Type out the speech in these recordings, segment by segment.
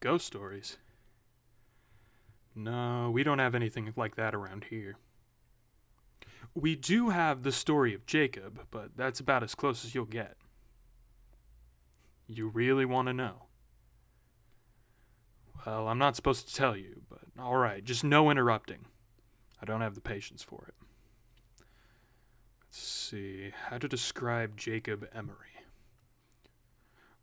Ghost stories? No, we don't have anything like that around here. We do have the story of Jacob, but that's about as close as you'll get. You really want to know? Well, I'm not supposed to tell you, but alright, just no interrupting. I don't have the patience for it. Let's see, how to describe Jacob Emory.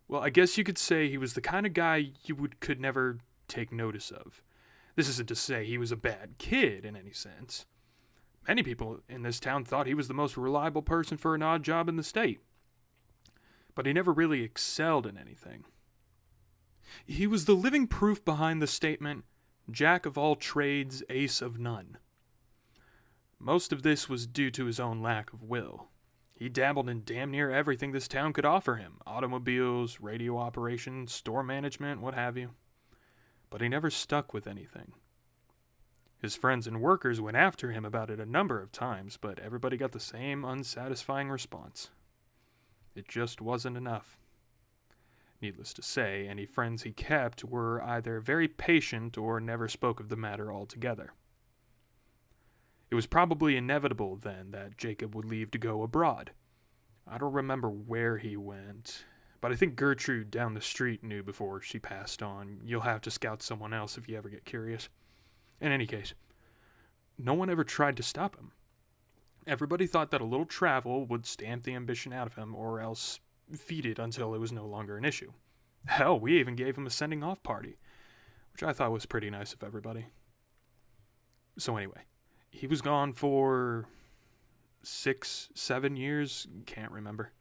Well, I guess you could say he was the kind of guy you could never take notice of. This isn't to say he was a bad kid in any sense. Many people in this town thought he was the most reliable person for an odd job in the state. But he never really excelled in anything. He was the living proof behind the statement, "Jack of all trades, ace of none." Most of this was due to his own lack of will. He dabbled in damn near everything this town could offer him: automobiles, radio operations, store management, what have you. But he never stuck with anything. His friends and workers went after him about it a number of times, but everybody got the same unsatisfying response. It just wasn't enough. Needless to say, any friends he kept were either very patient or never spoke of the matter altogether. It was probably inevitable then that Jacob would leave to go abroad. I don't remember where he went, but I think Gertrude down the street knew before she passed on. You'll have to scout someone else if you ever get curious. In any case, no one ever tried to stop him. Everybody thought that a little travel would stamp the ambition out of him, or else feed it until it was no longer an issue. Hell, we even gave him a sending-off party, which I thought was pretty nice of everybody. So anyway, he was gone for 6, 7 years, can't remember.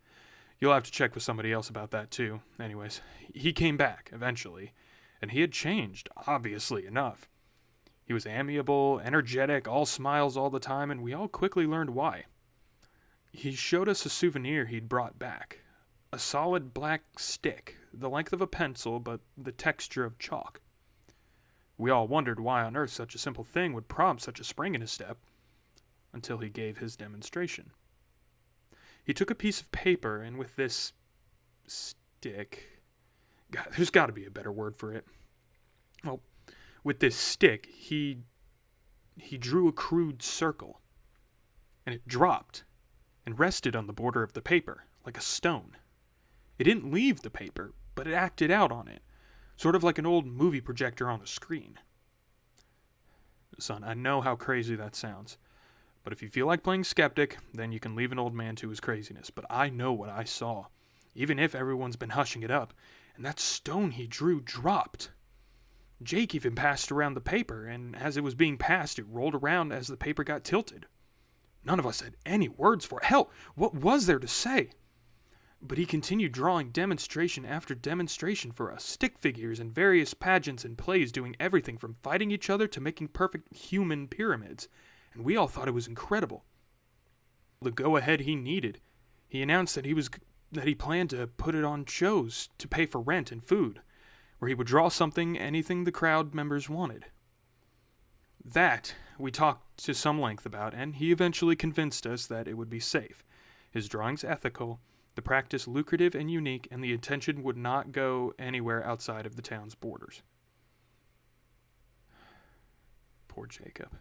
You'll have to check with somebody else about that too. Anyways, he came back, eventually, and he had changed, obviously enough. He was amiable, energetic, all smiles all the time, and we all quickly learned why. He showed us a souvenir he'd brought back. A solid black stick, the length of a pencil, but the texture of chalk. We all wondered why on earth such a simple thing would prompt such a spring in his step, until he gave his demonstration. He took a piece of paper, and with this stick... God, there's got to be a better word for it. Well, with this stick, he drew a crude circle, and it dropped and rested on the border of the paper, like a stone. It didn't leave the paper, but it acted out on it, sort of like an old movie projector on a screen. Son, I know how crazy that sounds, but if you feel like playing skeptic, then you can leave an old man to his craziness. But I know what I saw, even if everyone's been hushing it up, and that stone he drew dropped. Jake even passed around the paper, and as it was being passed, it rolled around as the paper got tilted. None of us had any words for it. Hell, what was there to say? But he continued drawing demonstration after demonstration for us, stick figures and various pageants and plays, doing everything from fighting each other to making perfect human pyramids, and we all thought it was incredible. The go-ahead he needed. He announced that he planned to put it on shows to pay for rent and food, where he would draw anything the crowd members wanted. That we talked to some length about, and he eventually convinced us that it would be safe, his drawings ethical, the practice lucrative and unique, and the attention would not go anywhere outside of the town's borders. Poor Jacob.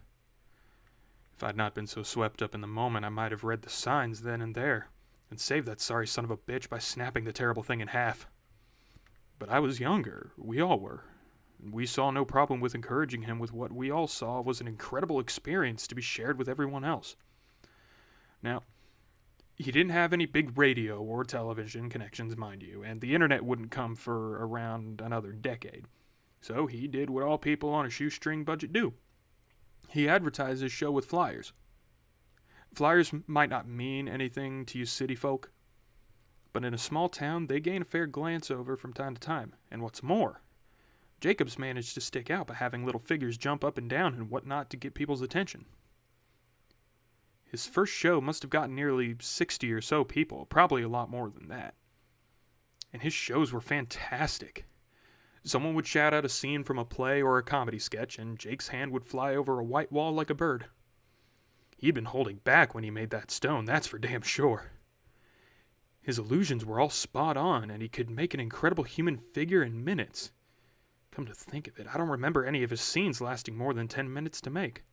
If I'd not been so swept up in the moment, I might have read the signs then and there, and saved that sorry son of a bitch by snapping the terrible thing in half. But I was younger, we all were, and we saw no problem with encouraging him with what we all saw was an incredible experience to be shared with everyone else. Now, he didn't have any big radio or television connections, mind you, and the internet wouldn't come for around another decade. So he did what all people on a shoestring budget do. He advertised his show with flyers. Flyers might not mean anything to you city folk, but in a small town, they gain a fair glance over from time to time. And what's more, Jacobs managed to stick out by having little figures jump up and down and whatnot to get people's attention. His first show must have gotten nearly 60 or so people, probably a lot more than that. And his shows were fantastic. Someone would shout out a scene from a play or a comedy sketch, and Jake's hand would fly over a white wall like a bird. He'd been holding back when he made that stone, that's for damn sure. His illusions were all spot on, and he could make an incredible human figure in minutes. Come to think of it, I don't remember any of his scenes lasting more than 10 minutes to make.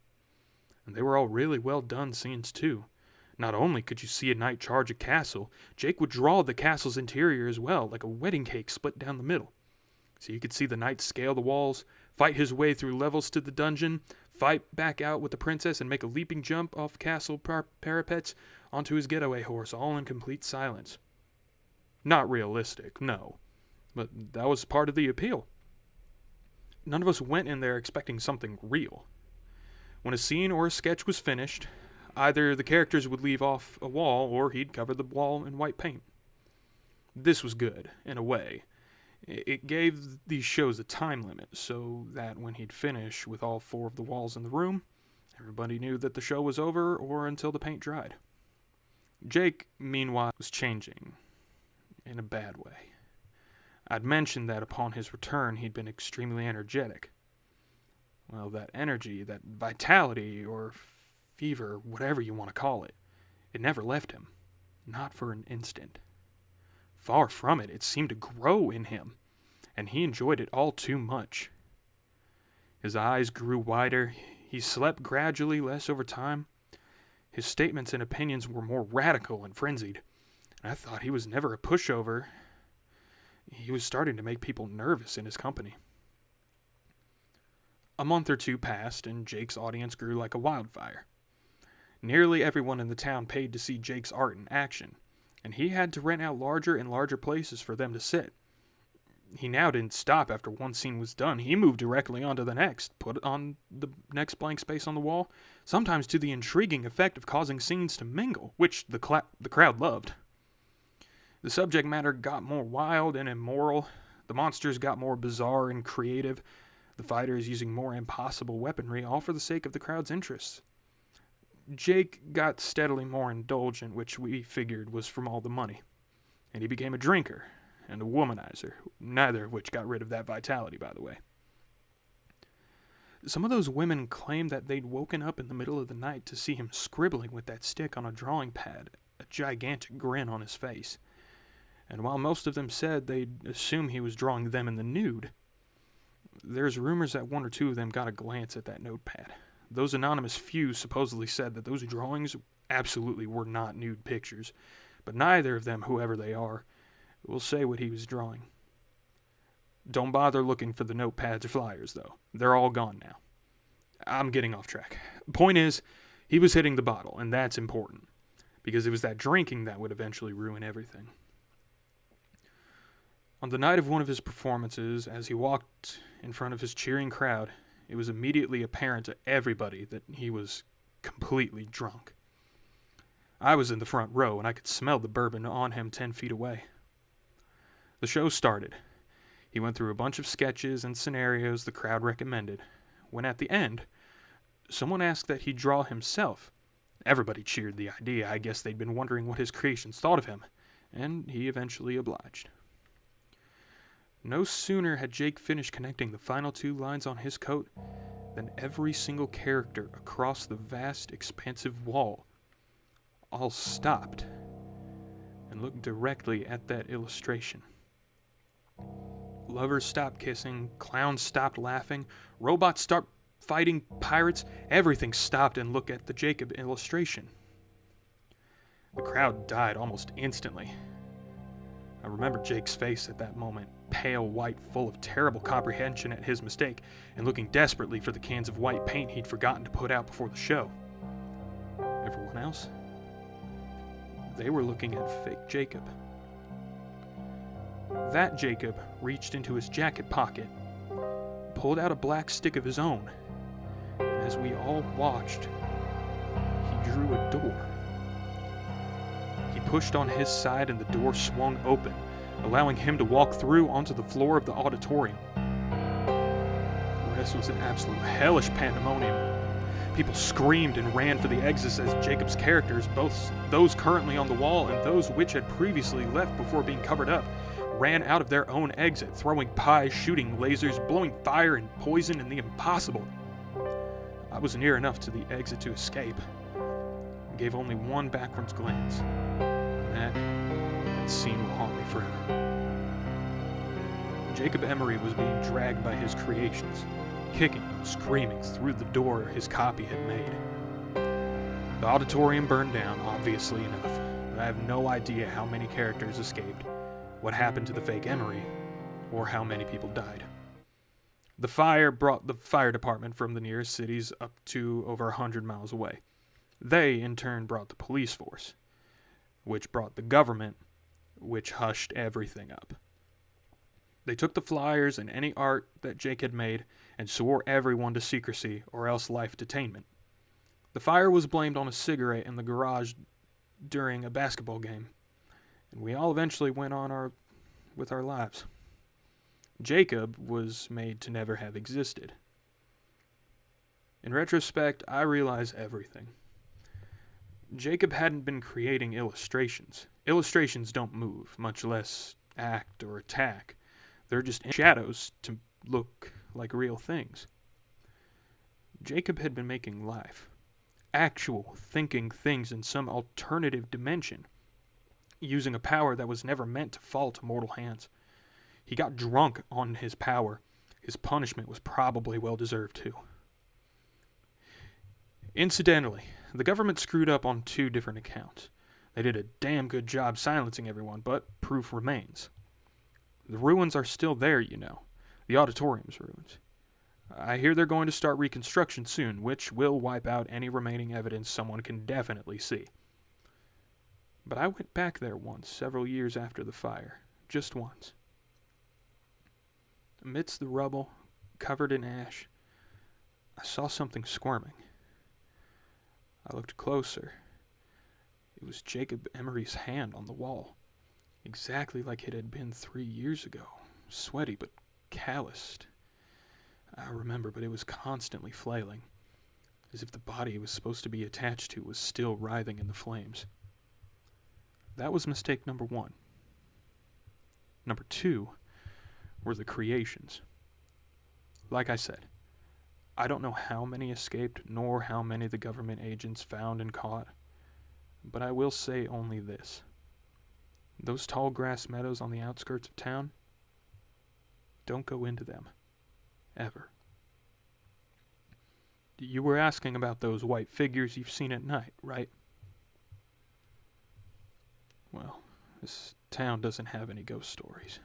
And they were all really well done scenes too. Not only could you see a knight charge a castle, Jake would draw the castle's interior as well, like a wedding cake split down the middle. So you could see the knight scale the walls, fight his way through levels to the dungeon, fight back out with the princess, and make a leaping jump off castle parapets onto his getaway horse, all in complete silence. Not realistic, no. But that was part of the appeal. None of us went in there expecting something real. When a scene or a sketch was finished, either the characters would leave off a wall or he'd cover the wall in white paint. This was good, in a way. It gave these shows a time limit, so that when he'd finish with all 4 of the walls in the room, everybody knew that the show was over or until the paint dried. Jake, meanwhile, was changing in a bad way. I'd mentioned that upon his return he'd been extremely energetic. Well, that energy, that vitality, or fever, whatever you want to call it, it never left him. Not for an instant. Far from it, it seemed to grow in him, and he enjoyed it all too much. His eyes grew wider, he slept gradually less over time. His statements and opinions were more radical and frenzied. I thought he was never a pushover. He was starting to make people nervous in his company. A month or 2 passed, and Jake's audience grew like a wildfire. Nearly everyone in the town paid to see Jake's art in action, and he had to rent out larger and larger places for them to sit. He now didn't stop after one scene was done. He moved directly on to the next, put on the next blank space on the wall, sometimes to the intriguing effect of causing scenes to mingle, which the crowd loved. The subject matter got more wild and immoral, the monsters got more bizarre and creative, the fighters using more impossible weaponry, all for the sake of the crowd's interests. Jake got steadily more indulgent, which we figured was from all the money, and he became a drinker and a womanizer, neither of which got rid of that vitality, by the way. Some of those women claimed that they'd woken up in the middle of the night to see him scribbling with that stick on a drawing pad, a gigantic grin on his face. And while most of them said they'd assume he was drawing them in the nude, there's rumors that 1 or 2 of them got a glance at that notepad. Those anonymous few supposedly said that those drawings absolutely were not nude pictures, but neither of them, whoever they are, will say what he was drawing. Don't bother looking for the notepads or flyers, though. They're all gone now. I'm getting off track. Point is, he was hitting the bottle, and that's important, because it was that drinking that would eventually ruin everything. On the night of one of his performances, as he walked in front of his cheering crowd, it was immediately apparent to everybody that he was completely drunk. I was in the front row, and I could smell the bourbon on him 10 feet away. The show started. He went through a bunch of sketches and scenarios the crowd recommended, when at the end, someone asked that he draw himself. Everybody cheered the idea. I guess they'd been wondering what his creations thought of him, and he eventually obliged. No sooner had Jake finished connecting the final 2 lines on his coat than every single character across the vast, expansive wall all stopped and looked directly at that illustration. Lovers stopped kissing, clowns stopped laughing, robots stopped fighting pirates, everything stopped and looked at the Jacob illustration. The crowd died almost instantly. I remember Jake's face at that moment, pale white, full of terrible comprehension at his mistake, and looking desperately for the cans of white paint he'd forgotten to put out before the show. Everyone else? They were looking at fake Jacob. That Jacob reached into his jacket pocket, pulled out a black stick of his own, and as we all watched, he drew a door. He pushed on his side and the door swung open, allowing him to walk through onto the floor of the auditorium. The rest was an absolute hellish pandemonium. People screamed and ran for the exits as Jacob's characters, both those currently on the wall and those which had previously left before being covered up, ran out of their own exit, throwing pies, shooting lasers, blowing fire and poison and the impossible. I was near enough to the exit to escape, and gave only one backwards glance, and that scene will haunt me forever. Jacob Emory was being dragged by his creations, kicking and screaming through the door his copy had made. The auditorium burned down, obviously enough, but I have no idea how many characters escaped, what happened to the fake Emory, or how many people died. The fire brought the fire department from the nearest cities up to over 100 miles away. They, in turn, brought the police force, which brought the government, which hushed everything up. They took the flyers and any art that Jake had made and swore everyone to secrecy or else life detainment. The fire was blamed on a cigarette in the garage during a basketball game, and we all eventually went on with our lives. Jacob was made to never have existed. In retrospect, I realize everything. Jacob hadn't been creating illustrations. Illustrations don't move, much less act or attack. They're just shadows to look like real things. Jacob had been making life. Actual, thinking things in some alternative dimension, using a power that was never meant to fall to mortal hands. He got drunk on his power. His punishment was probably well-deserved too. Incidentally, the government screwed up on 2 different accounts. They did a damn good job silencing everyone, but proof remains. The ruins are still there, you know. The auditorium's ruins. I hear they're going to start reconstruction soon, which will wipe out any remaining evidence someone can definitely see. But I went back there once, several years after the fire. Just once. Amidst the rubble, covered in ash, I saw something squirming. I looked closer. It was Jacob Emory's hand on the wall, exactly like it had been 3 years ago, sweaty but calloused. I remember, but it was constantly flailing, as if the body it was supposed to be attached to was still writhing in the flames. That was mistake number 1. Number 2 were the creations. Like I said, I don't know how many escaped, nor how many the government agents found and caught, but I will say only this. Those tall grass meadows on the outskirts of town, don't go into them. Ever. You were asking about those white figures you've seen at night, right? Well, this town doesn't have any ghost stories.